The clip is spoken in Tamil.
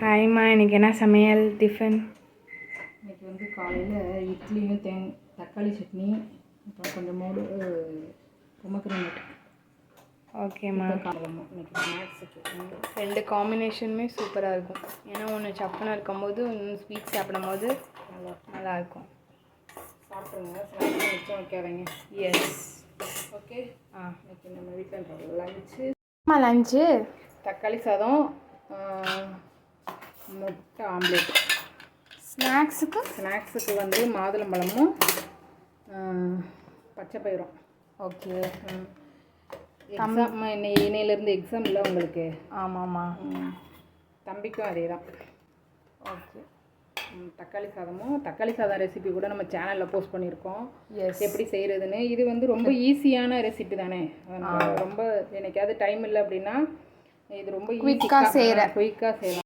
ஹாய்மா, இன்றைக்கி என்ன சமையல் டிஃபன்? இன்றைக்கி வந்து காலையில் இட்லியும் தக்காளி சட்னி, அப்புறம் கொஞ்சமோடு பொமக்ரனேட். ஓகேம்மா. இன்னைக்கு ஸ்நாக்ஸுக்கு 2 காம்பினேஷனுமே சூப்பராக இருக்கும். ஏன்னா ஒன்று சப்புன்னு இருக்கும்போது இன்னும் ஸ்வீட் சாப்பிடும்போது நல்லாயிருக்கும். சாப்பிட்ருங்க, ஸ்நாக்ஸ் மிச்சம் வைக்காதீங்க. எஸ். ஓகே. இன்னைக்கு நம்ம வீட்டில் லஞ்சு தக்காளி சாதம், முட்டை ஆம்லேட். ஸ்நாக்ஸுக்கு வந்து மாதுளம்பழமும் பச்சை பயிரும். ஓகே. எக்ஸாம் இன்னையிலேருந்து எக்ஸாம் இல்லை உங்களுக்கு? ஆமாம்மா. தம்பிக்கும் அதே தான். ஓகே. தக்காளி சாதம் ரெசிபி கூட நம்ம சேனலில் போஸ்ட் பண்ணியிருக்கோம். எஸ். எப்படி செய்கிறதுன்னு. இது வந்து ரொம்ப ஈஸியான ரெசிபி தானே. ரொம்ப எனக்காவது டைம் இல்லை அப்படின்னா இது ரொம்ப குயிக்காக செய்யலாம்.